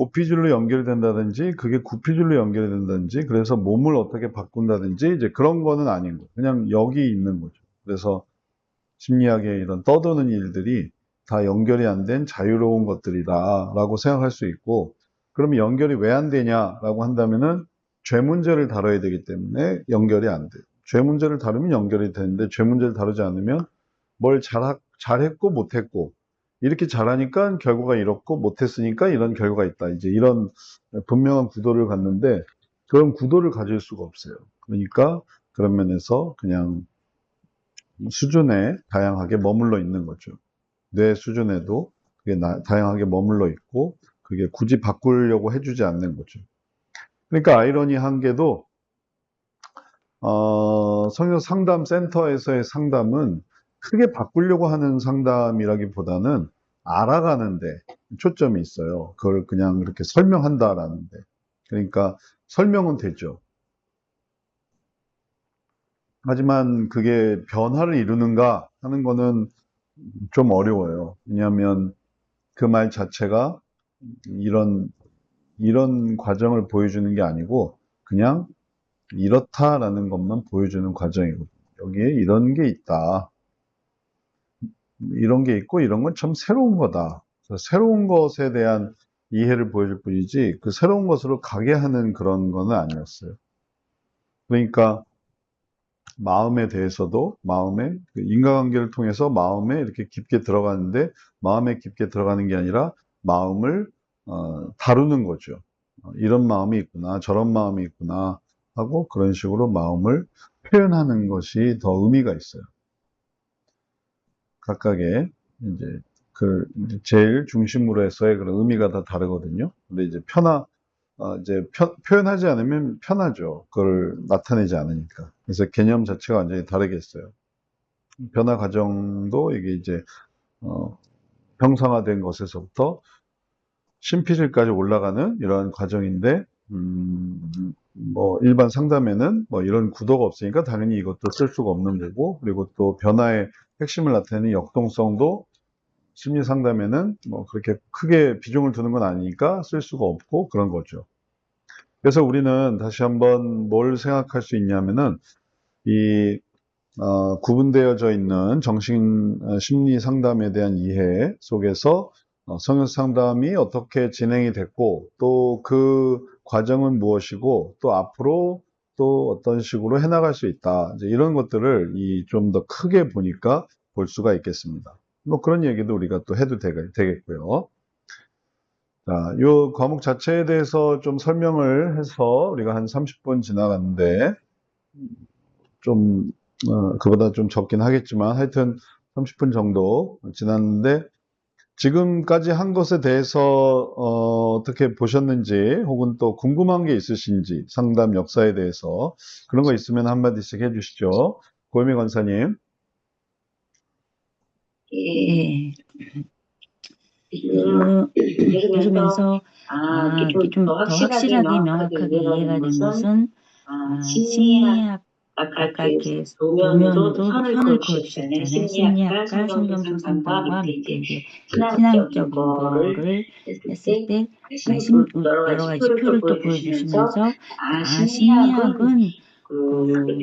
고피줄로 연결된다든지 그게 구피줄로 연결된다든지 그래서 몸을 어떻게 바꾼다든지 이제 그런 거는 아닌 거예요. 그냥 여기 있는 거죠. 그래서 심리학의 이런 떠도는 일들이 다 연결이 안 된 자유로운 것들이다라고 생각할 수 있고, 그러면 연결이 왜 안 되냐라고 한다면은 죄 문제를 다뤄야 되기 때문에 연결이 안 돼요. 죄 문제를 다루면 연결이 되는데 죄 문제를 다루지 않으면 뭘 잘했고 못했고 이렇게 잘하니까 결과가 이렇고 못했으니까 이런 결과가 있다. 이제 이런 분명한 구도를 갖는데 그런 구도를 가질 수가 없어요. 그러니까 그런 면에서 그냥 수준에 다양하게 머물러 있는 거죠. 뇌 수준에도 그게 다양하게 머물러 있고 그게 굳이 바꾸려고 해주지 않는 거죠. 그러니까 아이러니한 게도 성역 상담 센터에서의 상담은 크게 바꾸려고 하는 상담이라기보다는 알아가는데 초점이 있어요. 그걸 그냥 이렇게 설명한다라는데. 그러니까 설명은 되죠. 하지만 그게 변화를 이루는가 하는 거는 좀 어려워요. 왜냐하면 그 말 자체가 이런 과정을 보여주는 게 아니고 그냥 이렇다라는 것만 보여주는 과정이거든요. 여기에 이런 게 있다. 이런 게 있고 이런 건 참 새로운 거다. 새로운 것에 대한 이해를 보여줄 뿐이지 그 새로운 것으로 가게 하는 그런 거는 아니었어요. 그러니까 마음에 대해서도 마음에 인간관계를 통해서 마음에 이렇게 깊게 들어가는데 마음에 깊게 들어가는 게 아니라 마음을 다루는 거죠. 이런 마음이 있구나, 저런 마음이 있구나 하고 그런 식으로 마음을 표현하는 것이 더 의미가 있어요. 각각의 이제 그 제일 중심으로 해서의 그런 의미가 다 다르거든요. 근데 이제 표현하지 않으면 편하죠. 그걸 나타내지 않으니까. 그래서 개념 자체가 완전히 다르겠어요. 변화 과정도 이게 이제 형상화된 것에서부터 신피질까지 올라가는 이러한 과정인데, 뭐 일반 상담에는 뭐 이런 구도가 없으니까 당연히 이것도 쓸 수가 없는 거고, 그리고 또 변화의 핵심을 나타내는 역동성도 심리 상담에는 뭐 그렇게 크게 비중을 두는 건 아니니까 쓸 수가 없고 그런 거죠. 그래서 우리는 다시 한번 뭘 생각할 수 있냐면은 이 구분되어져 있는 정신 심리 상담에 대한 이해 속에서 성역 상담이 어떻게 진행이 됐고 또 그 과정은 무엇이고 또 앞으로 또 어떤 식으로 해나갈 수 있다. 이제 이런 것들을 좀 더 크게 보니까 볼 수가 있겠습니다. 뭐 그런 얘기도 우리가 또 해도 되겠고요. 자, 이 과목 자체에 대해서 좀 설명을 해서 우리가 한 30분 지나갔는데 좀 그보다 좀 적긴 하겠지만 하여튼 30분 정도 지났는데 지금까지 한 것에 대해서 어떻게 보셨는지 혹은 또 궁금한 게 있으신지 상담 역사에 대해서 그런 거 있으면 한마디씩 해주시죠. 고혜미 권사님. 예. 들으면서 이게 좀 더 확실하게 명확하게 이해가 된 것은 심리학 아까 이렇게 도면으로 편을 그어주셨잖아요. 심리학과 성경적 상담과 밑에 이제 신앙적인 거를 했을 때 여러 가지 표를 또 보여주시면서 심리학은 이제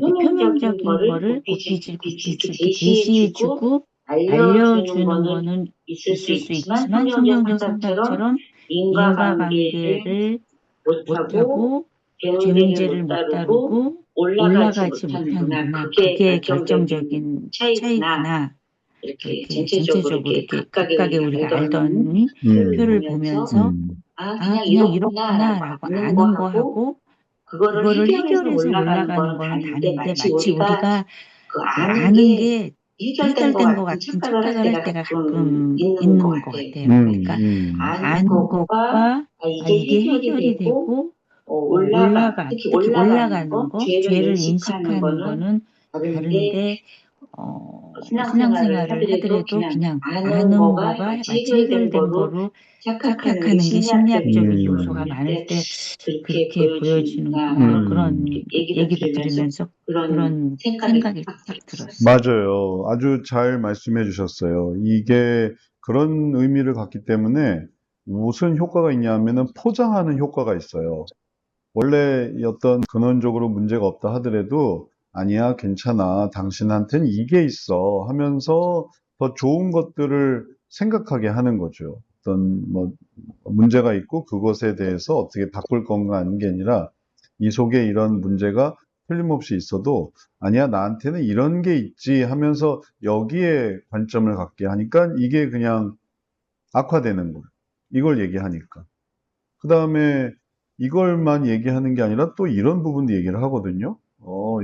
표면적인 거를 곱비질 이렇게 제시해주고 알려주는 거는 있을 수 있지만 성경적 상담처럼 인과관계를 못하고 죄 문제를 못 다루고 올라가지 못하는구나. 그게 결정적인 차이구나. 이렇게 전체적으로 이렇게 각각의 우리가 알던 표를 보면서 그냥 이렇구나라고 아는 거하고 그거를 해결해서 올라가는 거는 다른데 마치 우리가 아는 게 해결된 것 같은 착각을 할 때가 가끔 있는 것 같아요. 그러니까 아는 것과 이게 해결이 되고 특히 올라가는 거, 죄를 인식하는 거는 다른데 신앙생활을 하더라도 그냥 아는 거가 마치 해결된 거로 착각하는 게 심리학적인 요소가 많을 때 그렇게 보여지는 그런 얘기도 들으면서 그런 생각이 딱 들었어요. 맞아요. 아주 잘 말씀해 주셨어요. 이게 그런 의미를 갖기 때문에 무슨 효과가 있냐 하면은 포장하는 효과가 있어요. 원래 어떤 근원적으로 문제가 없다 하더라도 아니야, 괜찮아. 당신한테는 이게 있어 하면서 더 좋은 것들을 생각하게 하는 거죠. 어떤 뭐 문제가 있고 그것에 대해서 어떻게 바꿀 건가 하는 게 아니라 이 속에 이런 문제가 틀림없이 있어도 아니야, 나한테는 이런 게 있지 하면서 여기에 관점을 갖게 하니까 이게 그냥 악화되는 거예요. 이걸 얘기하니까. 그 다음에 이걸만 얘기하는 게 아니라 또 이런 부분도 얘기를 하거든요.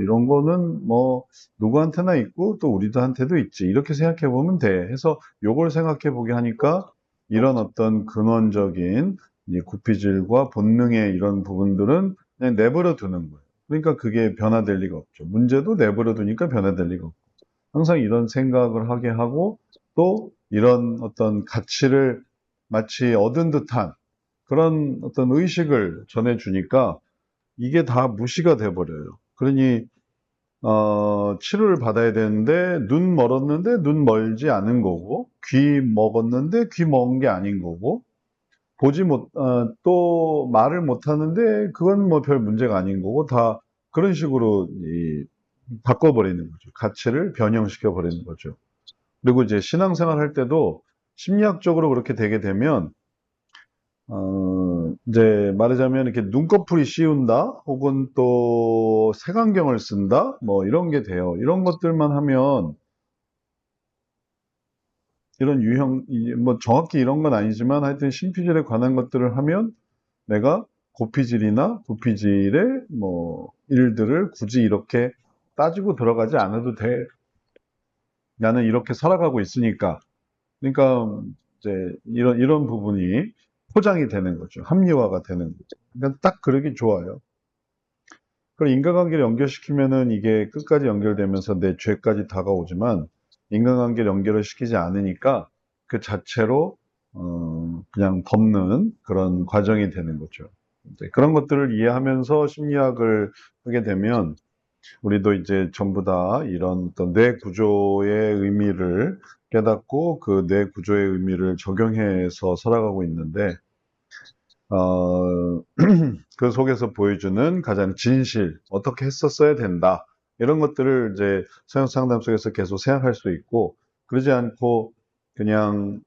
이런 거는 뭐 누구한테나 있고 또 우리들한테도 있지. 이렇게 생각해 보면 돼. 해서 요걸 생각해 보게 하니까 이런 어떤 근원적인 이 구피질과 본능의 이런 부분들은 그냥 내버려 두는 거예요. 그러니까 그게 변화될 리가 없죠. 문제도 내버려 두니까 변화될 리가 없고. 항상 이런 생각을 하게 하고 또 이런 어떤 가치를 마치 얻은 듯한 그런 어떤 의식을 전해주니까 이게 다 무시가 돼버려요. 그러니 치료를 받아야 되는데 눈 멀었는데 눈 멀지 않은 거고 귀 먹었는데 귀 먹은 게 아닌 거고 또 말을 못 하는데 그건 뭐 별 문제가 아닌 거고 다 그런 식으로 바꿔버리는 거죠. 가치를 변형시켜 버리는 거죠. 그리고 이제 신앙생활 할 때도 심리학적으로 그렇게 되게 되면 이제 말하자면 이렇게 눈꺼풀이 씌운다, 혹은 또 색안경을 쓴다, 뭐 이런 게 돼요. 이런 것들만 하면 이런 뭐 정확히 이런 건 아니지만 하여튼 심피질에 관한 것들을 하면 내가 고피질이나 부피질의 뭐 일들을 굳이 이렇게 따지고 들어가지 않아도 돼. 나는 이렇게 살아가고 있으니까. 그러니까 이제 이런 부분이 포장이 되는 거죠. 합리화가 되는 거죠. 그러니까 딱 그러기 좋아요. 그럼 인간관계를 연결시키면은 이게 끝까지 연결되면서 내 죄까지 다가오지만 인간관계를 연결을 시키지 않으니까 그 자체로 그냥 덮는 그런 과정이 되는 거죠. 이제 그런 것들을 이해하면서 심리학을 하게 되면 우리도 이제 전부 다 이런 어떤 뇌 구조의 의미를 깨닫고 그 뇌 구조의 의미를 적용해서 살아가고 있는데 어, 그 속에서 보여주는 가장 진실, 어떻게 했었어야 된다. 이런 것들을 이제 서양 상담 속에서 계속 생각할 수 있고, 그러지 않고 그냥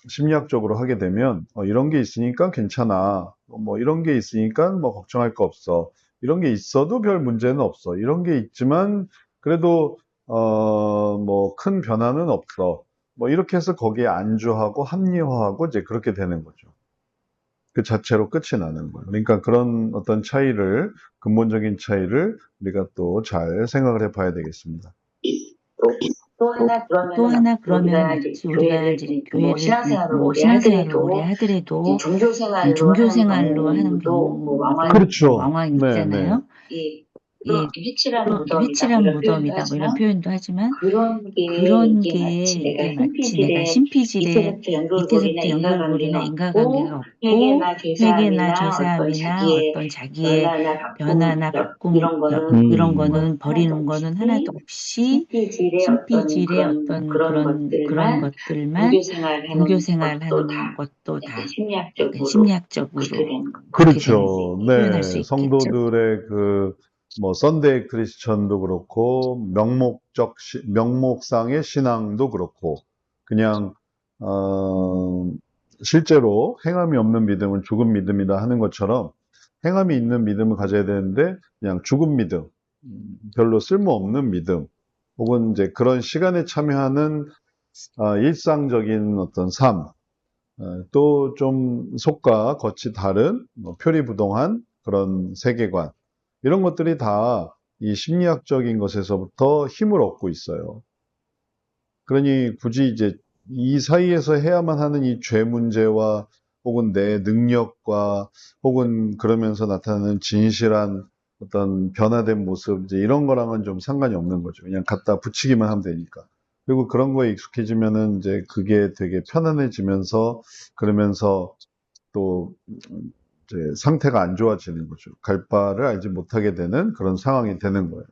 심리학적으로 하게 되면, 이런 게 있으니까 괜찮아. 뭐 이런 게 있으니까 뭐 걱정할 거 없어. 이런 게 있어도 별 문제는 없어. 이런 게 있지만, 그래도, 뭐 큰 변화는 없어. 뭐 이렇게 해서 거기에 안주하고 합리화하고 이제 그렇게 되는 거죠. 그 자체로 끝이 나는 거예요. 그러니까 그런 어떤 차이를, 근본적인 차이를 우리가 또 잘 생각을 해 봐야 되겠습니다. 또 하나 또 그러면은 하나 그러면은 우리가 이제 마치 우리가 교회를 이제 뭐 교회를 신앙생활을 뭐 오래 신앙생활을 오래 하더라도 이제 하더라도 종교 이 생활로 종교 하는 생활로 하는 경우도 뭐 경우도 그렇죠. 왕왕 네, 네. 있잖아요. 이 예, 회칠한 이렇게 무덤이다 회칠한 이런 표현도 무덤이다 뭐 이런 하지만 표현도 하지만 그런 게 그런 이게 게 마치 내가 이게 마치 내가 신피질의 신피질의 밑에서부터 연결고리나 밑에서부터 연결고리나 인과관계가 없고 인과관계가 없고 회개나 회개나 죄사함이나 어떤 제사함이나 자기의 어떤 자기의 변화나 바꿈 변화나 바꿈 이런 거는 이런 뭐 거는 하나도 버리는 거는 하나도 없이 없이 신피질의 어떤 신비질의 그런 어떤 그런 그런 것들만 것들만 종교 종교 생활하는 것도 생활하는 다 것도 약간 다 약간 심리학적으로 그렇게 심리학적으로 되는 겁니다. 그렇게 되는 그렇죠. 표현할 수 네. 있겠죠. 성도들의 뭐, 썬데이 크리스천도 그렇고, 명목상의 신앙도 그렇고, 그냥, 어, 실제로 행함이 없는 믿음은 죽은 믿음이다 하는 것처럼, 행함이 있는 믿음을 가져야 되는데, 그냥 죽은 믿음, 별로 쓸모없는 믿음, 혹은 이제 그런 시간에 참여하는 일상적인 어떤 삶, 또 좀 속과 겉이 다른 표리부동한 그런 세계관 이런 것들이 다 이 심리학적인 것에서부터 힘을 얻고 있어요. 그러니 굳이 이제 이 사이에서 해야만 하는 이 죄 문제와 혹은 내 능력과 혹은 그러면서 나타나는 진실한 어떤 변화된 모습 이제 이런 거랑은 좀 상관이 없는 거죠. 그냥 갖다 붙이기만 하면 되니까. 그리고 그런 거에 익숙해지면은 이제 그게 되게 편안해지면서 그러면서 또 이제 상태가 안 좋아지는 거죠. 갈 바를 알지 못하게 되는 그런 상황이 되는 거예요.